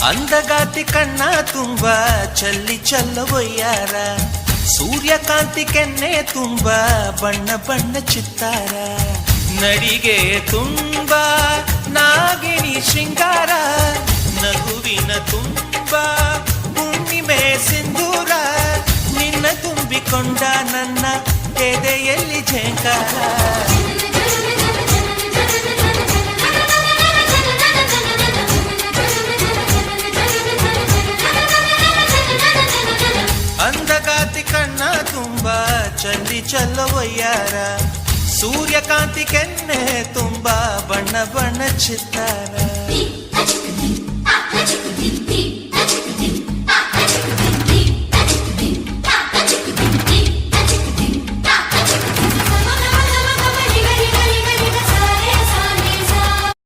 ಅಂದಗಾತಿ ಕಣ್ಣ ತುಂಬ ಚಲ್ಲಿ ಚಲ್ಲವೊಯ್ಯಾರ, ಸೂರ್ಯಕಾಂತಿ ಕೆನ್ನೆ ತುಂಬ ಬಣ್ಣ ಬಣ್ಣ ಚಿತ್ತಾರ, ನಡಿಗೆ ತುಂಬ ನಾಗಿಣಿ ಶೃಂಗಾರ, ನಗುವಿನ ತುಂಬ ಹುಣ್ಣಿಮೆ ಸಿಂಧೂರ, ನಿನ್ನ ತುಂಬಿಕೊಂಡ ನನ್ನ ಎದೆಯಲ್ಲಿ ಝೇಂಕಾರ. ಅಂದಗಾತಿ ಕಣ್ಣ ತುಂಬ ಚಲ್ಲಿ ಚಲ್ಲವೊಯ್ಯಾರ, ಸೂರ್ಯಕಾಂತಿ ಕೆನ್ನೆ ತುಂಬ ಬಣ್ಣ ಬಣ್ಣ ಚಿತ್ತಾರ.